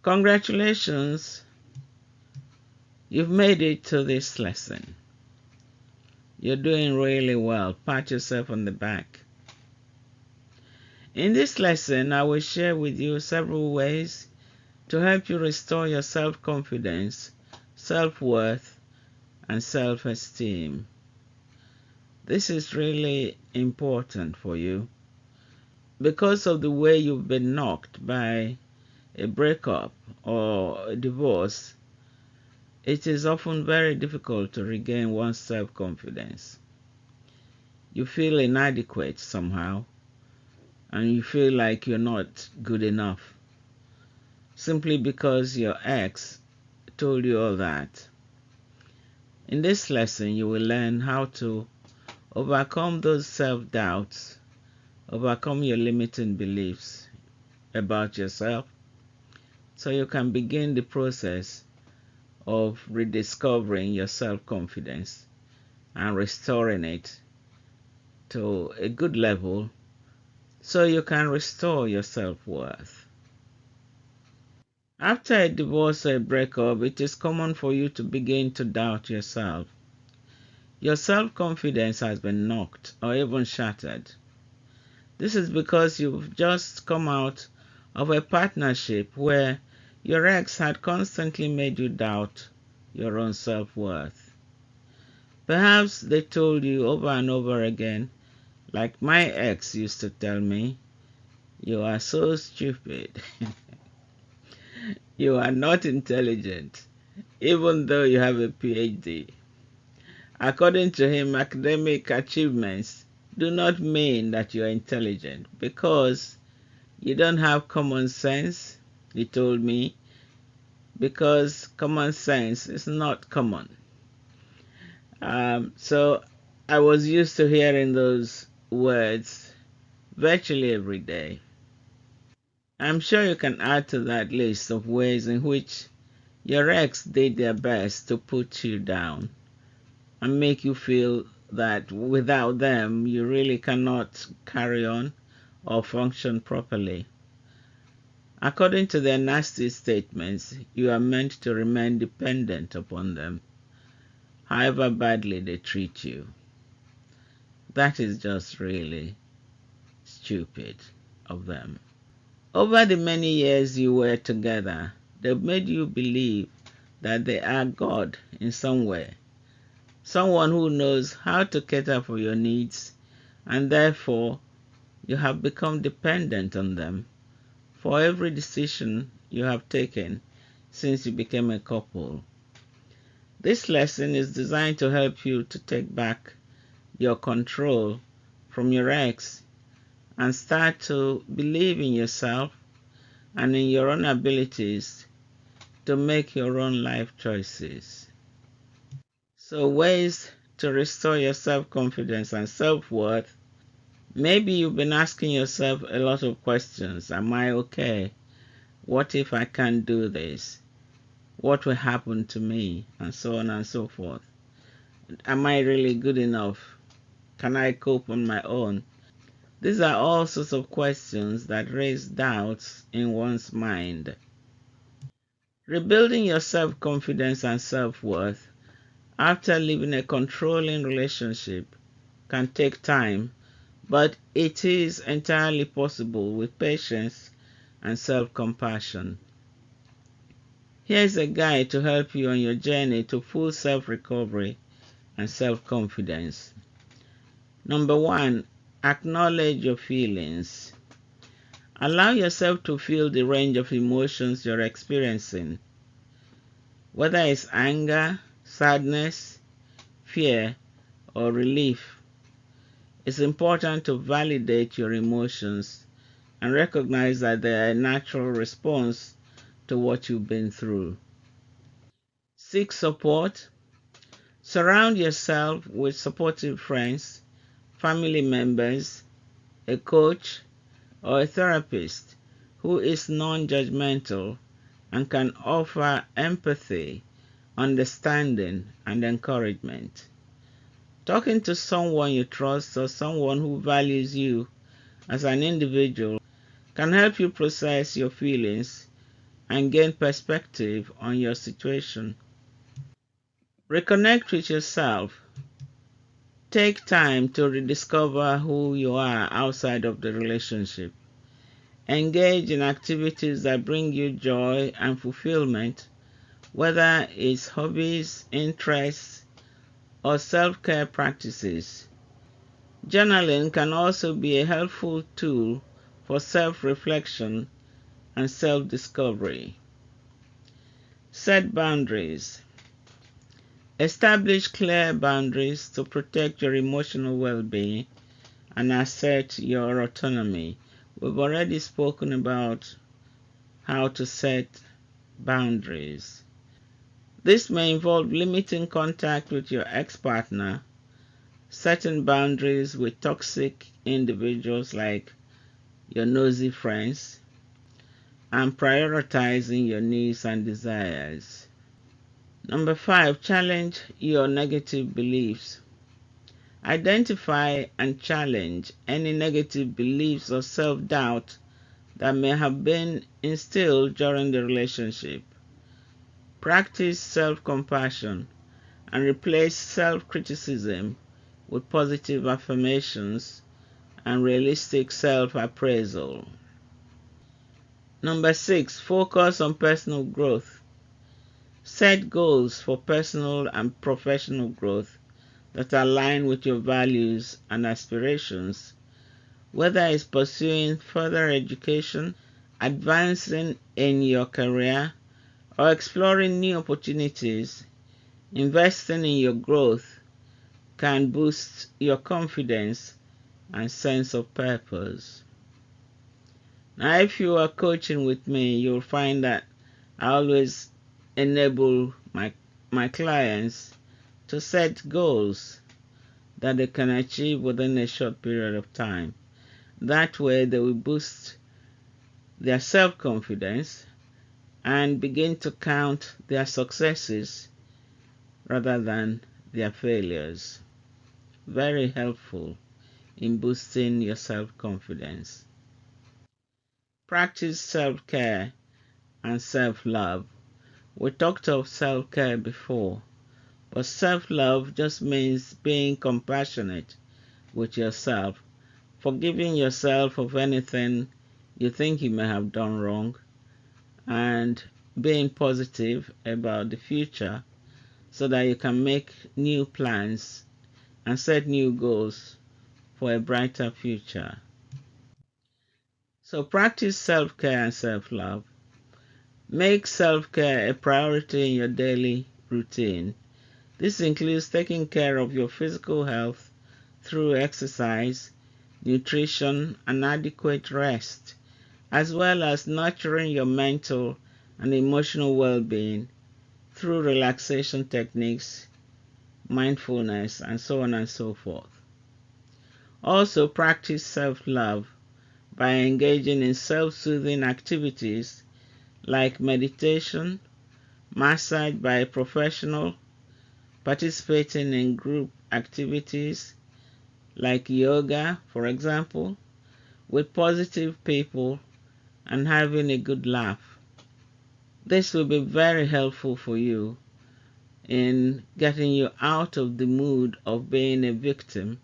Congratulations, you've made it to this lesson. You're doing really well. Pat yourself on the back. In this lesson, I will share with you several ways to help you restore your self-confidence, self-worth, and self-esteem. This is really important for you because of the way you've been knocked by a breakup or a divorce. It is often very difficult to regain one's self-confidence. You feel inadequate somehow, and you feel like you're not good enough, simply because your ex told you all that. In this lesson, you will learn how to overcome those self-doubts, overcome your limiting beliefs about yourself, so you can begin the process of rediscovering your self-confidence and restoring it to a good level so you can restore your self-worth. After a divorce or a breakup, it is common for you to begin to doubt yourself. Your self-confidence has been knocked or even shattered. This is because you've just come out of a partnership where your ex had constantly made you doubt your own self-worth. Perhaps they told you over and over again, like my ex used to tell me, "You are so stupid." "You are not intelligent, even though you have a PhD." According to him, academic achievements do not mean that you are intelligent because you don't have common sense, he told me, because common sense is not common. So I was used to hearing those words virtually every day. I'm sure you can add to that list of ways in which your ex did their best to put you down and make you feel that without them you really cannot carry on or function properly. According to their nasty statements, you are meant to remain dependent upon them, however badly they treat you. That is just really stupid of them. Over the many years you were together, they've made you believe that they are God in some way, someone who knows how to cater for your needs, and therefore you have become dependent on them for every decision you have taken since you became a couple. This lesson is designed to help you to take back your control from your ex and start to believe in yourself and in your own abilities to make your own life choices. So, ways to restore your self-confidence and self-worth. Maybe you've been asking yourself a lot of questions. Am I okay? What if I can't do this? What will happen to me? And so on and so forth. Am I really good enough? Can I cope on my own? These are all sorts of questions that raise doubts in one's mind. Rebuilding your self-confidence and self-worth after leaving a controlling relationship can take time, but it is entirely possible with patience and self-compassion. Here is a guide to help you on your journey to full self-recovery and self-confidence. Number 1, acknowledge your feelings. Allow yourself to feel the range of emotions you're experiencing, whether it's anger, sadness, fear, or relief. It's important to validate your emotions and recognize that they are a natural response to what you've been through. Seek support. Surround yourself with supportive friends, family members, a coach, or a therapist who is non-judgmental and can offer empathy, understanding, and encouragement. Talking to someone you trust or someone who values you as an individual can help you process your feelings and gain perspective on your situation. Reconnect with yourself. Take time to rediscover who you are outside of the relationship. Engage in activities that bring you joy and fulfillment, whether it's hobbies, interests, or self-care practices. Journaling can also be a helpful tool for self-reflection and self-discovery. Set boundaries. Establish clear boundaries to protect your emotional well-being and assert your autonomy. We've already spoken about how to set boundaries. This may involve limiting contact with your ex-partner, setting boundaries with toxic individuals like your nosy friends, and prioritizing your needs and desires. Number 5, challenge your negative beliefs. Identify and challenge any negative beliefs or self-doubt that may have been instilled during the relationship. Practice self-compassion and replace self-criticism with positive affirmations and realistic self-appraisal. Number 6, focus on personal growth. Set goals for personal and professional growth that align with your values and aspirations, whether it's pursuing further education, advancing in your career, or exploring new opportunities. Investing in your growth can boost your confidence and sense of purpose. Now, if you are coaching with me, you'll find that I always enable my clients to set goals that they can achieve within a short period of time. That way they will boost their self-confidence and begin to count their successes rather than their failures. Very helpful in boosting your self-confidence. Practice self-care and self-love. We talked of self-care before, but self-love just means being compassionate with yourself, forgiving yourself of anything you think you may have done wrong, and being positive about the future so that you can make new plans and set new goals for a brighter future. So practice self-care and self-love. Make self-care a priority in your daily routine. This includes taking care of your physical health through exercise, nutrition, and adequate rest, as well as nurturing your mental and emotional well-being through relaxation techniques, mindfulness, and so on and so forth. Also, practice self-love by engaging in self-soothing activities like meditation, massage by a professional, participating in group activities like yoga, for example, with positive people and having a good laugh. This will be very helpful for you in getting you out of the mood of being a victim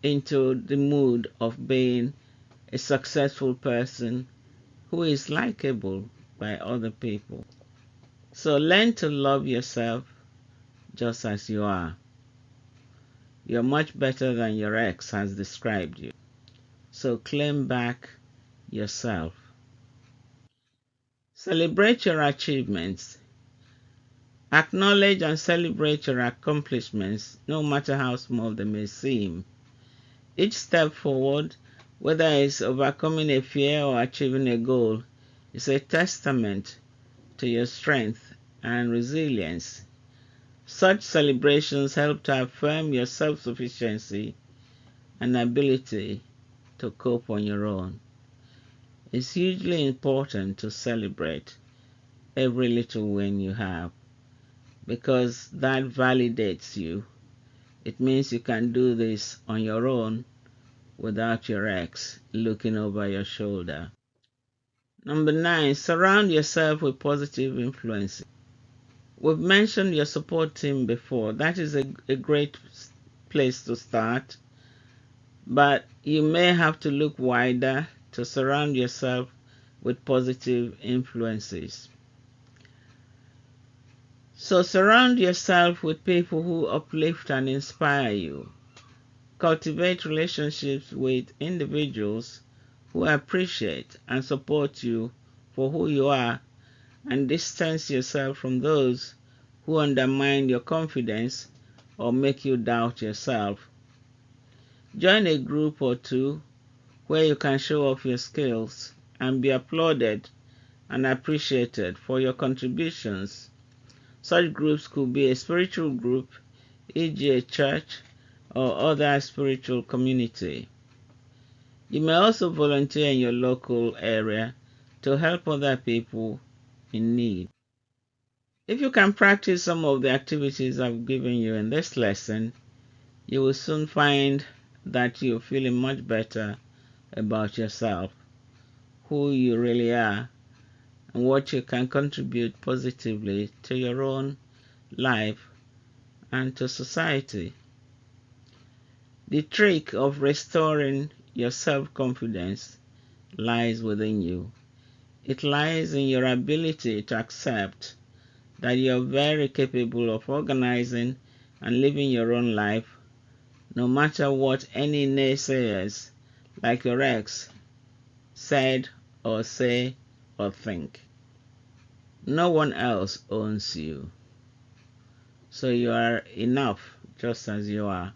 into the mood of being a successful person who is likable by other people. So learn to love yourself just as you are. You're much better than your ex has described you. So claim back yourself. Celebrate your achievements. Acknowledge and celebrate your accomplishments, no matter how small they may seem. Each step forward, whether it's overcoming a fear or achieving a goal, is a testament to your strength and resilience. Such celebrations help to affirm your self-sufficiency and ability to cope on your own. It's hugely important to celebrate every little win you have because that validates you. It means you can do this on your own without your ex looking over your shoulder. Number 9, surround yourself with positive influences. We've mentioned your support team before. That is a great place to start, but you may have to look wider to surround yourself with positive influences. So surround yourself with people who uplift and inspire you. Cultivate relationships with individuals who appreciate and support you for who you are, and distance yourself from those who undermine your confidence or make you doubt yourself. Join a group or two where you can show off your skills and be applauded and appreciated for your contributions. Such groups could be a spiritual group, e.g. a church or other spiritual community. You may also volunteer in your local area to help other people in need. If you can practice some of the activities I've given you in this lesson, you will soon find that you're feeling much better about yourself, who you really are, and what you can contribute positively to your own life and to society. The trick of restoring your self-confidence lies within you. It lies in your ability to accept that you're very capable of organizing and living your own life, no matter what any naysayers like your ex said or say or think. No one else owns you, so you are enough just as you are.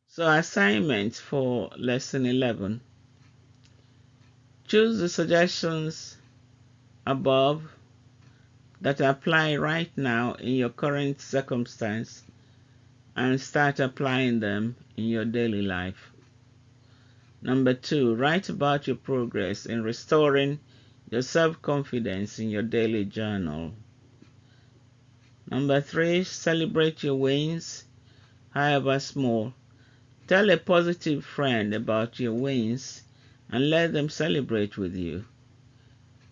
So assignment for lesson 11. Choose the suggestions above that apply right now in your current circumstance and start applying them in your daily life. Number 2, write about your progress in restoring your self-confidence in your daily journal. Number 3, celebrate your wins, however small. Tell a positive friend about your wins and let them celebrate with you.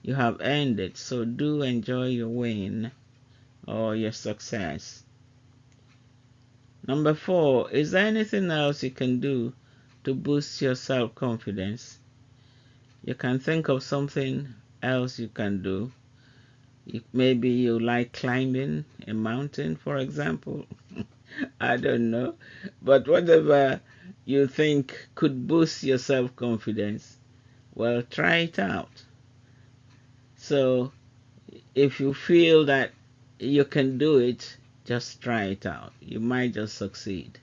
You have earned it, so do enjoy your win or your success. Number 4, is there anything else you can do to boost your self-confidence? You can think of something else you can do. Maybe you like climbing a mountain, for example. I don't know. But whatever you think could boost your self-confidence, well, try it out. So if you feel that you can do it, just try it out. You might just succeed.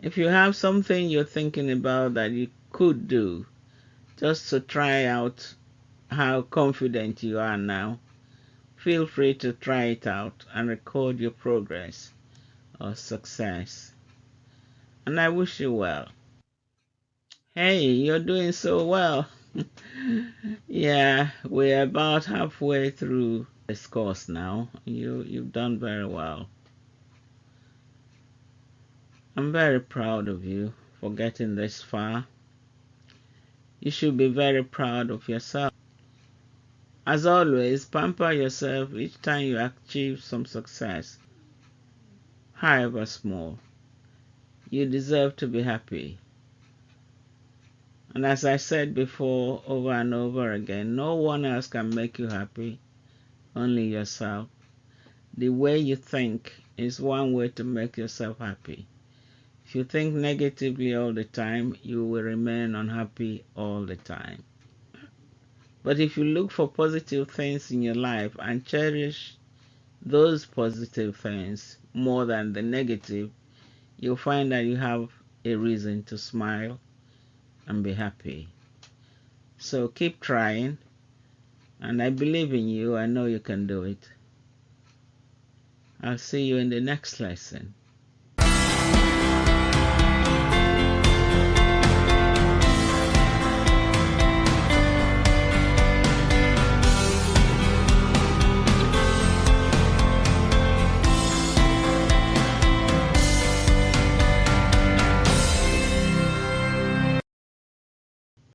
If you have something you're thinking about that you could do, just to try out how confident you are now, feel free to try it out and record your progress or success. And I wish you well. Hey, you're doing so well. Yeah, we're about halfway through this course now. You've done very well. I'm very proud of you for getting this far. You should be very proud of yourself. As always, pamper yourself each time you achieve some success, however small. You deserve to be happy. And as I said before, over and over again, no one else can make you happy, only yourself. The way you think is one way to make yourself happy. If you think negatively all the time, you will remain unhappy all the time. But if you look for positive things in your life and cherish those positive things more than the negative, you'll find that you have a reason to smile and be happy. So keep trying, and I believe in you. I know you can do it. I'll see you in the next lesson.